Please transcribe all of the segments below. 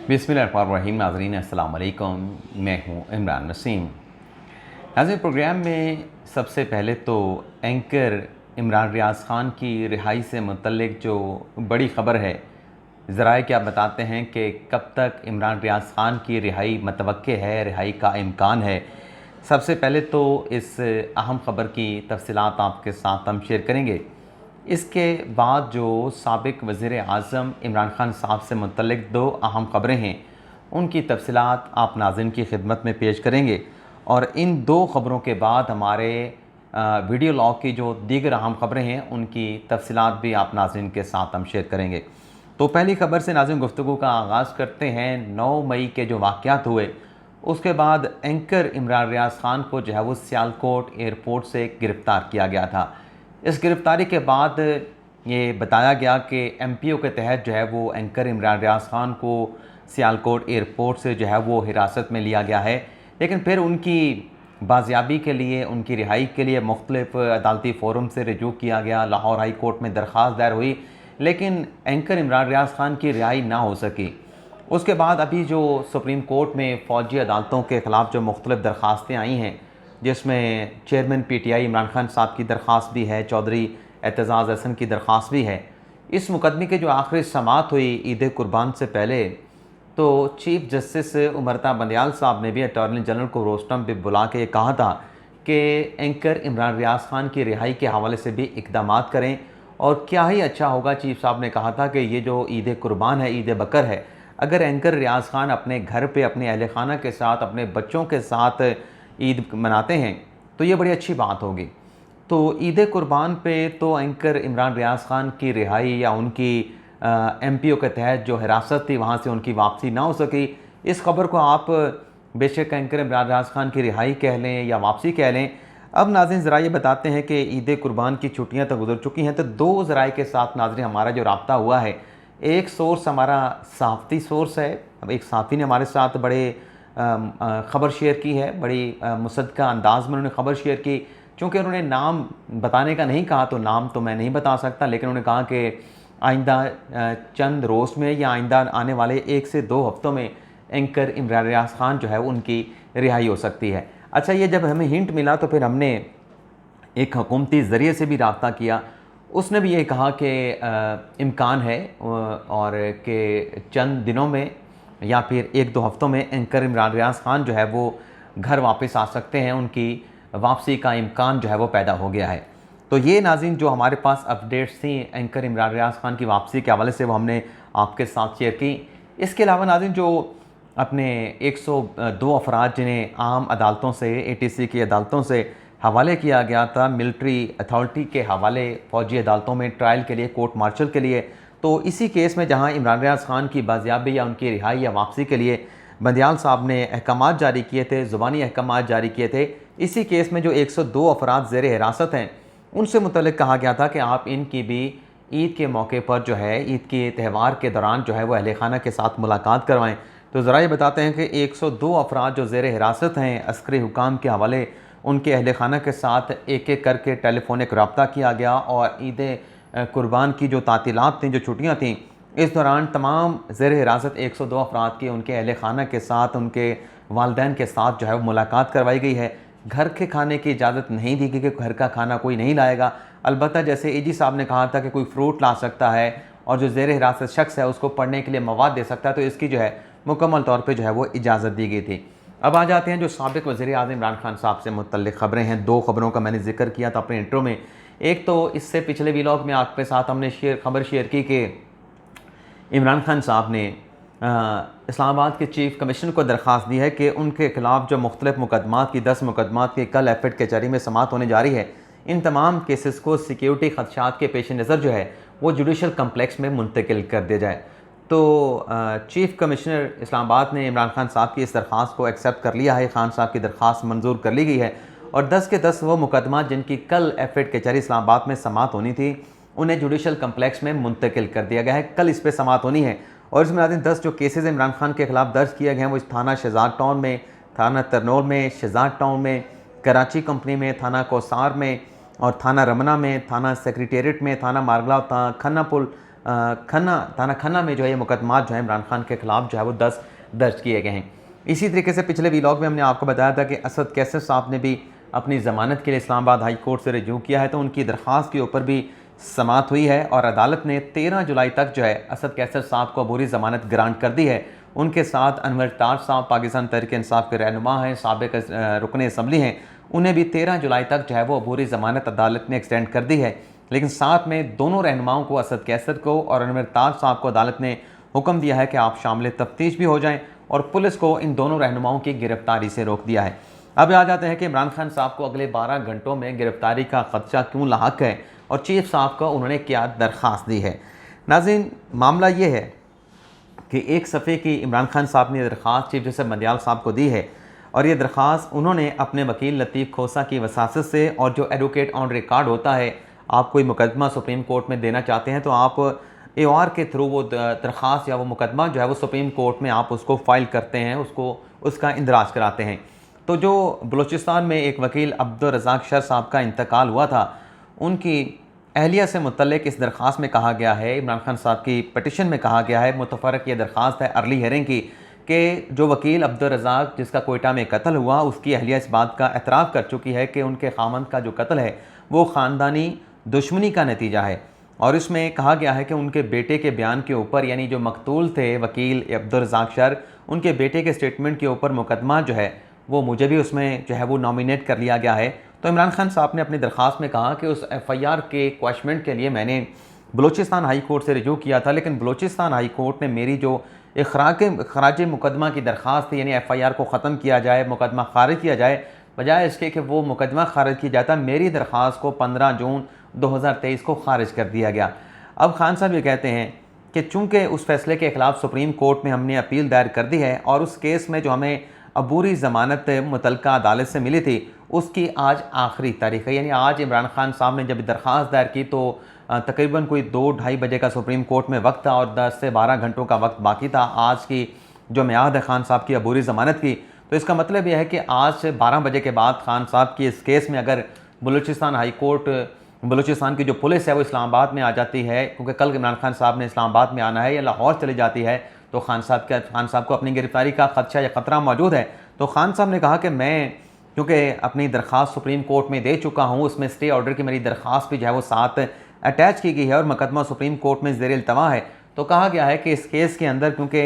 बिस्मिल्लाहिर्रहमानिर्रहीम। नाज़रीन अस्सलाम वालेकुम, मैं हूँ इमरान नसीम। नाज़रीन, प्रोग्राम में सबसे पहले तो एंकर इमरान रियाज़ ख़ान की रिहाई से मुतल्लिक जो बड़ी ख़बर है, ज़राए क्या बताते हैं कि कब तक इमरान रियाज़ ख़ान की रिहाई मतवक्के है, रिहाई का इम्कान है। सबसे पहले तो इस अहम ख़बर की तफ़सीलात आपके साथ हम शेयर करेंगे। इसके बाद जो साबिक़ वज़ीर आज़म इमरान ख़ान साहब से मुतल्लिक दो अहम ख़बरें हैं, उनकी तफ़सीलात आप नाज़रीन की खिदमत में पेश करेंगे और इन दो ख़बरों के बाद हमारे वीडियो लॉग की जो दीगर अहम ख़बरें हैं, उनकी तफ़सीलात भी आप नाज़रीन के साथ हम शेयर करेंगे। तो पहली ख़बर से नाज़रीन गुफ्तगू का आगाज़ करते हैं। 9 मई के जो वाक़यात हुए, उसके बाद एंकर इमरान रियाज़ ख़ान को जो है वो सियालकोट एयरपोर्ट से गिरफ़्तार किया गया था। इस गिरफ़्तारी के बाद ये बताया गया कि एमपीओ के तहत जो है वो एंकर इमरान रियाज़ ख़ान को सियालकोट एयरपोर्ट से जो है वो हिरासत में लिया गया है, लेकिन फिर उनकी बाजियाबी के लिए, उनकी रिहाई के लिए मुख्तलिफ़ अदालती फ़ोरम से रजू किया गया। लाहौर हाई कोर्ट में दरख्वास्त दायर हुई, लेकिन एंकर इमरान रियाज़ ख़ान की रिहाई ना हो सकी। उसके बाद अभी जो सुप्रीम कोर्ट में फ़ौजी अदालतों के ख़िलाफ़ जो मुख्तलिफ़ दरख्वास्तें आई हैं, जिसमें चेयरमैन पीटीआई इमरान खान साहब की दरख्वास्त भी है, चौधरी एतज़ाज़ हसन की दरख्वास्त भी है। इस मुकदमे की जो आखिरी समाअत हुई ईद कुर्बान से पहले, तो चीफ जस्टिस उमरता बंदयाल साहब ने भी अटॉर्नी जनरल को रोस्टम पे बुला के कहा था कि एंकर इमरान रियाज़ ख़ान की रिहाई के हवाले से भी इक़दामात करें, और क्या ही अच्छा होगा, चीफ साहब ने कहा था कि ये जो ईद कुर्बान है, ईद बकर है, अगर एंकर रियाज़ ख़ान अपने घर पे अपने अहल खाना के साथ, अपने बच्चों के साथ ईद मनाते हैं तो ये बड़ी अच्छी बात होगी। तो ईद कुर्बान पे तो एंकर इमरान रियाज़ ख़ान की रिहाई या उनकी एमपीओ के तहत जो हिरासत थी वहाँ से उनकी वापसी ना हो सकी। इस खबर को आप बेशक एंकर इमरान रियाज़ ख़ान की रिहाई कह लें या वापसी कह लें। अब नाज़रीन ज़रा ये बताते हैं कि ईद कुर्बान की छुट्टियाँ तो गुजर चुकी हैं, तो दो ज़राए के साथ नाज़रीन हमारा जो रब्ता हुआ है, एक सोर्स हमारा सहाफ़ती सोर्स है। अब एक सहाफ़ी ने हमारे साथ बड़े ख़बर शेयर की है, बड़ी मुसद्दक़ा अंदाज़ में उन्होंने ख़बर शेयर की। चूँकि उन्होंने नाम बताने का नहीं कहा, तो नाम तो मैं नहीं बता सकता, लेकिन उन्होंने कहा कि आइंदा चंद रोज़ में या आइंदा आने वाले 1 से 2 हफ़्तों में एंकर इमरान रियाज़ ख़ान जो है उनकी रिहाई हो सकती है। अच्छा, ये जब हमें हिंट मिला तो फिर हमने एक हुकूमती ज़रिए से भी रब्ता किया। उसने भी ये कहा कि इम्कान है और कि चंद दिनों में या फिर 1-2 हफ़्तों में एंकर इमरान रियाज़ ख़ान जो है वो घर वापस आ सकते हैं, उनकी वापसी का इम्कान जो है वो पैदा हो गया है। तो ये नाज़रीन जो हमारे पास अपडेट्स थी एंकर इमरान रियाज़ ख़ान की वापसी के हवाले से, वो हमने आपके साथ शेयर की। इसके अलावा नाज़रीन जो अपने 102 अफराद जिन्हें आम अदालतों से, एटीसी की अदालतों से हवाले किया गया था मिलिट्री अथॉरिटी के हवाले फ़ौजी अदालतों में ट्रायल के लिए, कोर्ट मार्शल के लिए, तो इसी केस में जहां इमरान रियाज़ ख़ान की बाजियाबी या उनकी रिहाई या वापसी के लिए बंदयाल साहब ने अहकामात जारी किए थे, ज़ुबानी अहकामात जारी किए थे, इसी केस में जो 102 अफराद ज़ेर हिरासत हैं, उनसे मुतल्लिक़ कहा गया था कि आप इनकी भी ईद के मौके पर जो है, ईद के त्यौहार के दौरान जो है वो अहल खाना के साथ मुलाकात करवाएँ। तो ज़रा ये बताते हैं कि 102 अफराद जो ज़ेर हिरासत हैं, अस्करी हुकाम के हवाले उनके अहल खाना के साथ एक एक करके टेलीफोनिक रब्ता किया गया, और ईद कुर्बान की जो तातीलात थीं, जो छुट्टियाँ थीं, इस दौरान तमाम ज़ेर हिरासत 102 अफराद की उनके अहल खाना के साथ, उनके वालदैन के साथ जो है वो मुलाकात करवाई गई है। घर के खाने की इजाज़त नहीं दी गई कि घर का खाना कोई नहीं लाएगा। अलबत्ता जैसे एजी साहब ने कहा था कि कोई फ्रूट ला सकता है और जो ज़ेर हिरासत शख्स है उसको पढ़ने के लिए मवाद दे सकता है, तो इसकी जो है मुकम्मल तौर पे जो है वो इजाज़त दी गई थी। अब आ जाते हैं जो साबिक़ वज़ीर आज़म इमरान खान साहब से मुतल्लिक़ ख़बरें हैं। दो ख़बरों का मैंने ज़िक्र किया था अपने इंट्रो में। एक तो इससे पिछले व्लॉग में आपके साथ हमने ख़बर शेयर की कि इमरान खान साहब ने इस्लामाबाद के चीफ़ कमिश्नर को दरख्वास्त दी है कि उनके ख़िलाफ़ जो मुख्तलिफ़ मुकदमात की 10 मुकदमात की कल एफएड कचहरी में समाअत होने जा रही है, इन तमाम केसेस को सिक्योरिटी ख़दशात के पेश नज़र जो है वो जुडिशल कम्प्लेक्स में मुंतकिल कर दिया जाए। तो चीफ़ कमिश्नर इस्लामाबाद ने इमरान खान साहब की इस दरख्वास्त को एक्सेप्ट कर लिया है। खान साहब की दरख्वास्त मंजूर कर ली गई है, और 10 के 10 वो मुकदमा जिनकी कल एफएड कचहरी इस्लामाबाद में समाअत होनी थी, उन्हें जुडिशल कम्प्लेक्स में मुंतकिल कर दिया गया है। कल इस पर समाअत होनी है, और इसमें नाज़रीन 10 जो केसेस इमरान खान के ख़िलाफ़ दर्ज किए गए हैं वो थाना शहजाद टाउन में, थाना तरनौल में, शहजाद टाउन में, कराची कंपनी में, थाना कौसार में और थाना रमना में, थाना सेक्रेटेरिएट में, थाना मारगला, खन्ना पुल, थाना खन्ना में जो है ये मुकदमा जो है इमरान खान के ख़िलाफ़ जो है वो 10 दर्ज किए गए हैं। इसी तरीके से पिछले व्लॉग में हमने आपको बताया था कि असद कैसर साहब ने भी अपनी ज़मानत के लिए इस्लामाबाद हाई कोर्ट से रजू किया है, तो उनकी दरख्वास्त के ऊपर भी समाअत हुई है और अदालत ने 13 जुलाई तक जो है असद कैसर साहब को अबूरी ज़मानत ग्रांट कर दी है। उनके साथ अनवर ताज साहब पाकिस्तान तहरीक इंसाफ के रहनुमा हैं, साबिक रुकन असम्बली हैं, उन्हें भी 13 जुलाई तक जो है वो अबूरी ज़मानत अदालत ने एक्सटेंड कर दी है। लेकिन साथ में दोनों रहनुमाओं को, असद कैसर को और अनवर ताज साहब को, अदालत ने हुक्म दिया है कि आप शामिल तफ्तीश भी हो जाएँ और पुलिस को इन दोनों रहनुमाओं की गिरफ्तारी से रोक दिया है। अब आ जाते हैं कि इमरान खान साहब को अगले 12 घंटों में गिरफ्तारी का खदशा क्यों लाहक है और चीफ साहब को उन्होंने क्या दरख्वास्त दी है। नाज़रीन, मामला ये है कि एक सफ़े की इमरान खान साहब ने दरख्वास्त चीफ जस्टिस बंदियाल साहब को दी है और ये दरख्वास्त उन्होंने अपने वकील लतीफ़ खोसा की वसासत से, और जो एडवोकेट ऑन रिकॉर्ड होता है, आप कोई मुकदमा सुप्रीम कोर्ट में देना चाहते हैं तो आप AOR के थ्रू वो दरख्वास्त या वो मुकदमा जो है वो सुप्रीम कोर्ट में आप उसको फ़ाइल करते हैं, उसका इंदराज कराते हैं। तो जो बलूचिस्तान में एक वकील अब्दुल रज़ाक शर साहब का इंतकाल हुआ था, उनकी अहलिया से मुतल्लिक इस दरख्वास्त में कहा गया है, इमरान खान साहब की पटिशन में कहा गया है, मुतफ़रक ये दरख्वास्त है अर्ली हेयरिंग की, कि जो वकील अब्दुल रज़ाक जिसका कोयटा में कत्ल हुआ, उसकी अहलिया इस बात का एतराफ़ कर चुकी है कि उनके खामंद का जो कत्ल है वो ख़ानदानी दुश्मनी का नतीजा है। और इसमें कहा गया है कि उनके बेटे के बयान के ऊपर, यानी जो मकतूल थे वकील अब्दुल रज़ाक शर, उनके बेटे के स्टेटमेंट के ऊपर मुकदमा जो है वो मुझे भी उसमें जो है वो नॉमिनेट कर लिया गया है। तो इमरान खान साहब ने अपनी दरख्वास्त में कहा कि उस FIR के क्वैशमेंट के लिए मैंने बलूचिस्तान हाई कोर्ट से रिजू किया था, लेकिन बलूचिस्तान हाई कोर्ट ने मेरी जो खराज मुकदमा की दरख्वास्त थी, यानी FIR को ख़त्म किया जाए, मुकदमा खारिज किया जाए, बजाय इसके कि वो मुकदमा खारिज किया जाता, मेरी दरख्वास्त को 15 जून 2023 को खारिज कर दिया गया। अब खान साहब ये कहते हैं कि चूँकि उस फैसले के ख़िलाफ़ सुप्रीम कोर्ट में हमने अपील दायर कर दी है और उस केस में जो हमें अबूरी ज़मानत मुतल्लिका अदालत से मिली थी, उसकी आज आखिरी तारीख़ है। यानी आज इमरान खान साहब ने जब दरख्वास्त दायर की तो तकरीबन कोई 2-2:30 बजे का सुप्रीम कोर्ट में वक्त था और 10 से 12 घंटों का वक्त बाकी था आज की जो मियाद है खान साहब की अबूरी ज़मानत की। तो इसका मतलब यह है कि आज से 12 बजे के बाद खान साहब की इस केस में अगर बलूचिस्तान हाई कोर्ट, बलूचिस्तान की जो पुलिस है वो इस्लामाबाद में आ जाती है, क्योंकि कल इमरान खान साहब ने इस्लामाबाद में आना है, या लाहौर चली जाती है, तो खान साहब को अपनी गिरफ्तारी का खदशा या ख़तरा मौजूद है। तो खान साहब ने कहा कि मैं क्योंकि अपनी दरख्वास्त सुप्रीम कोर्ट में दे चुका हूँ, उसमें स्टे ऑर्डर की मेरी दरख्वास्त भी जो है वो साथ अटैच की गई है और मुकदमा सुप्रीम कोर्ट में ज़ेर इल्तवा है, तो कहा गया है कि इस केस के अंदर क्योंकि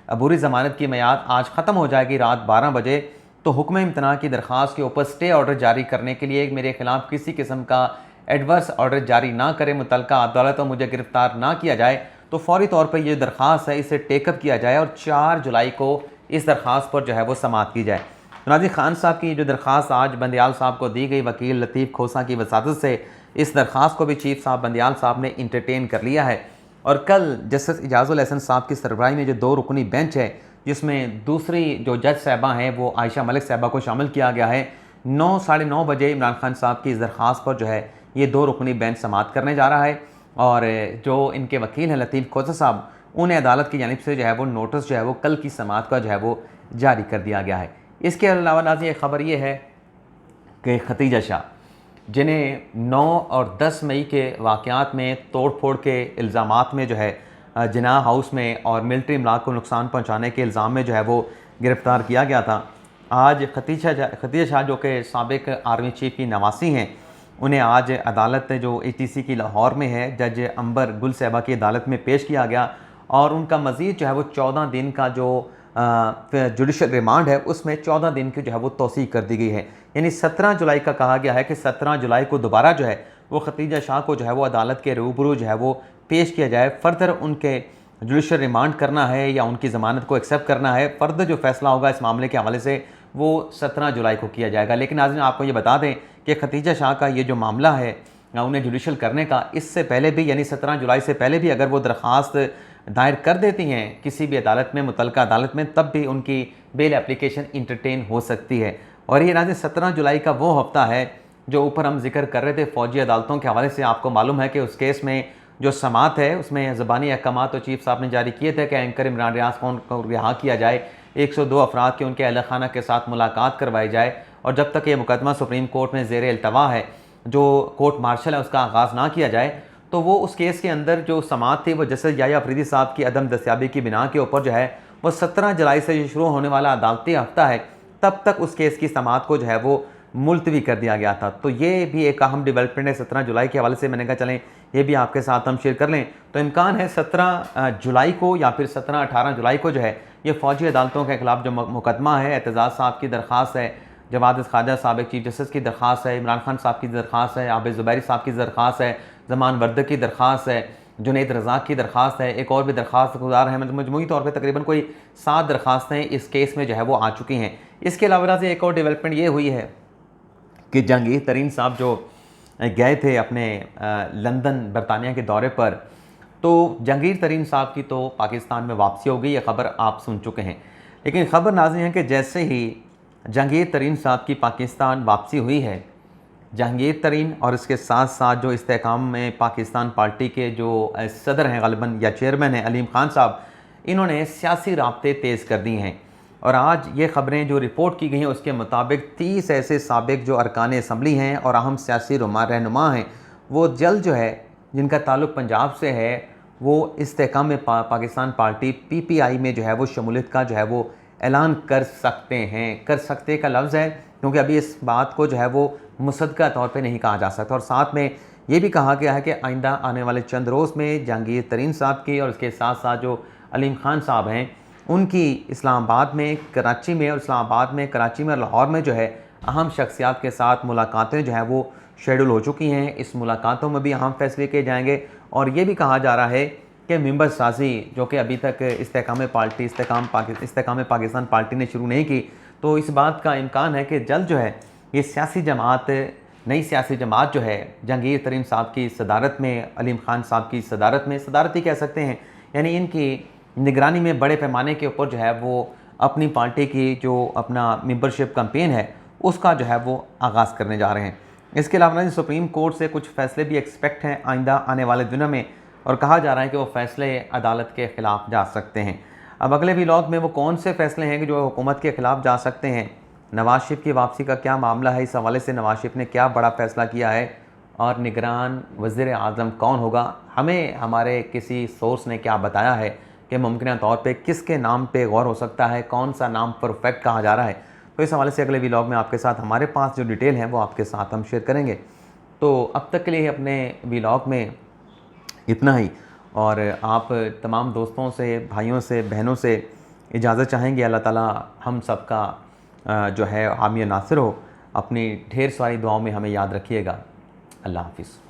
अबूरी ज़मानत की मियाद आज ख़त्म हो जाएगी रात 12 बजे, तो हुक्म इम्तना की दरख्वास्त के ऊपर स्टे ऑर्डर जारी करने के लिए मेरे ख़िलाफ़ किसी किस्म का एडवर्स ऑर्डर जारी ना करे मुतल्लिका अदालत और मुझे गिरफ़्तार ना किया जाए, तो फौरी तौर पर ये दरख्वास्त है इसे टेकअप किया जाए और 4 जुलाई को इस दरख्वास्त पर जो है वो समाअत की जाए। नाज़रीन, खान साहब की जो दरख्वास्त आज बंदियाल साहब को दी गई वकील लतीफ़ खोसा की वसातत से, इस दरख्वास्त को भी चीफ साहब बंदियाल साहब ने इंटरटेन कर लिया है और कल जस्टिस इजाज़ुल हसन साहब की सरबराही में जो 2 रुकनी बेंच है, जिसमें दूसरी जो जज साहबा हैं वो आयशा मलिक साहबा को शामिल किया गया है, 9 साढ़े 9 बजे इमरान खान साहब की इस दरख्वास्त पर जो है ये 2 रुकनी बेंच समाअत करने जा रहा है और जो इनके वकील हैं लतीफ़ खोसा साहब, उन्हें अदालत की जानिब से जो है वो नोटिस जो है वो कल की समाअत का जो है वो जारी कर दिया गया है। इसके अलावा नाज़रीन एक ख़बर ये है कि खतीजा शाह, जिन्हें 9 और 10 मई के वाक़यात में तोड़ फोड़ के इल्ज़ामात में जो है जिनाह हाउस में और मिलिट्री इमलाक को नुकसान पहुँचाने के इल्ज़ाम में जो है वो गिरफ़्तार किया गया था, आज खतीजा शाह जो कि साबिक आर्मी चीफ की नवासी हैं, उन्हें आज अदालत जो ATC की लाहौर में है जज अंबर गुल साहबा की अदालत में पेश किया गया और उनका मज़ीद जो है वो 14 दिन का जो जुडिशल रिमांड है उसमें 14 दिन की जो है वो तोसी कर दी गई है। यानी 17 जुलाई का कहा गया है कि 17 जुलाई को दोबारा जो है वो खतीजा शाह को जो है वो अदालत के रूबरू जो है वो पेश किया जाए। फ़र्दर उनके जुडिशल रिमांड करना है या उनकी ज़मानत को एक्सेप्ट करना है, फ़र्दर जो फैसला होगा इस मामले के हवाले से वो 17 जुलाई को किया जाएगा। लेकिन नाज़रीन आपको ये बता दें कि खतीजा शाह का ये जो मामला है उन्हें जुडिशल करने का, इससे पहले भी यानी 17 जुलाई से पहले भी अगर वो दरख्वास्त दायर कर देती हैं किसी भी अदालत में, मुतल्लिका अदालत में, तब भी उनकी बेल एप्लीकेशन इंटरटेन हो सकती है। और ये नाज़रीन 17 जुलाई का वो हफ्ता है जो ऊपर हम जिक्र कर रहे थे फ़ौजी अदालतों के हवाले से। आपको मालूम है कि उस केस में जो समाअत है उसमें ज़बानी अहकामात तो चीफ साहब ने जारी किए थे कि एंकर इमरान रियाज खान को रिहा किया जाए, 102 अफराद के उनके अहल खाना के साथ मुलाकात करवाई जाए और जब तक ये मुकदमा सुप्रीम कोर्ट में ज़ेर इल्तवा है, जो कोर्ट मार्शल है, उसका आगाज़ ना किया जाए, तो वो उस केस के अंदर जो समाअत थी वो जस्टिस याह्या अफरीदी साहब की अदम दस्याबी की बिना के ऊपर जो है वो 17 जुलाई से शुरू होने वाला अदालती हफ्ता है, तब तक उस केस की समाअत को जो है वो मुलतवी कर दिया गया था। तो ये भी एक अहम डेवलपमेंट है 17 जुलाई के हवाले से। मैंने कहा चलें ये भी आपके साथ हम शेयर कर लें। तो इम्कान है 17 जुलाई को या फिर 17-18 जुलाई को जो है ये फ़ौजी अदालतों के खिलाफ जो मुकदमा है, एतजाज़ साहब की दरख्वास्त है, जवाद ख्वाजा साबिक़ चीफ जस्टिस की दरख्वास्त है, इमरान खान साहब की दरख्वास्त है, आबिद ज़ुबैरी साहब की दरख्वास्त है, ज़मान वर्दक की दरख्वास्त है, जुनैद रज़ाक की दरख्वास्त है, एक और भी दरख्वास्त गुजार है। मजमूई तौर पर तकरीबन कोई 7 दरख्वास्तें इस केस में जो है वो आ चुकी हैं। इसके अलावा से एक और डेवलपमेंट ये हुई है कि जहांगीर तरीन साहब जो गए थे अपने लंदन बरतानिया के दौरे पर, तो जहांगीर तरीन साहब की तो पाकिस्तान में वापसी हो गई, ये ख़बर आप सुन चुके हैं। लेकिन ख़बर नाज़रीन है कि जैसे ही जहांगीर तरीन साहब की पाकिस्तान वापसी हुई है, जहांगीर तरीन और इसके साथ साथ जो इस्तेहकाम में पाकिस्तान पार्टी के जो सदर हैं ग़ालिबन या चेयरमैन हैं अलीम खान साहब, इन्होंने सियासी राब्ते तेज़ कर दी हैं। और आज ये ख़बरें जो रिपोर्ट की गई हैं उसके मुताबिक 30 ऐसे साबिक़ जो अरकान असम्बली हैं और अहम सियासी रहनुमा हैं, वो जल्द जो है जिनका ताल्लुक़ पंजाब से है, वो इस्तेहकाम में पाकिस्तान पार्टी PPI में जो है वो शमूलियत का जो है वो ऐलान कर सकते हैं। कर सकते का लफ्ज़ है क्योंकि अभी इस बात को जो है वो मुसद्दक़ा तौर पे नहीं कहा जा सकता। और साथ में ये भी कहा गया है कि आइंदा आने वाले चंद रोज़ में जहांगीर तरीन साहब की और इसके साथ साथ जो अलीम खान साहब हैं उनकी इस्लामाबाद में, कराची में और इस्लामाबाद में, कराची में और लाहौर में जो है अहम शख्सियात के साथ मुलाकातें जो हैं वो शेड्यूल हो चुकी हैं। इस मुलाकातों में भी अहम फैसले किए जाएंगे। और ये भी कहा जा रहा है कि मेंबर साजी जो कि अभी तक इस्तेहकाम पाकिस्तान पार्टी ने शुरू नहीं की, तो इस बात का इम्कान है कि जल्द जो है ये सियासी जमात, नई सियासी जमात जो है जहांगीर तरीन साहब की सदारत में, अलीम खान साहब की सदारत में, सदारत ही कह सकते हैं, यानी इनकी निगरानी में बड़े पैमाने के ऊपर जो है वो अपनी पार्टी की जो अपना मेंबरशिप कैंपेन है उसका जो है वो आगाज़ करने जा रहे हैं। इसके अलावा सुप्रीम कोर्ट से कुछ फ़ैसले भी एक्सपेक्ट हैं आइंदा आने वाले दिनों में, और कहा जा रहा है कि वो फ़ैसले अदालत के ख़िलाफ़ जा सकते हैं। अब अगले व्लॉग में वो कौन से फ़ैसले हैं कि जो हुकूमत के ख़िलाफ़ जा सकते हैं, नवाज़ शरीफ की वापसी का क्या मामला है, इस हवाले से नवाज़ शरीफ ने क्या बड़ा फ़ैसला किया है, और निगरान वज़ीर आज़म कौन होगा, हमें हमारे किसी सोर्स ने क्या बताया है कि मुमकिन तौर पे किसके नाम पे गौर हो सकता है, कौन सा नाम परफेक्ट कहा जा रहा है। तो इस हवाले से अगले व्लॉग में आपके साथ हमारे पास जो डिटेल है वो आपके साथ हम शेयर करेंगे। तो अब तक के लिए अपने व्लॉग में इतना ही, और आप तमाम दोस्तों से, भाइयों से, बहनों से इजाज़त चाहेंगे। अल्लाह ताला हम सब का जो है हामी नासिर हो। अपनी ढेर सारी दुआओं में हमें याद रखिएगा। अल्लाह हाफ़िज़।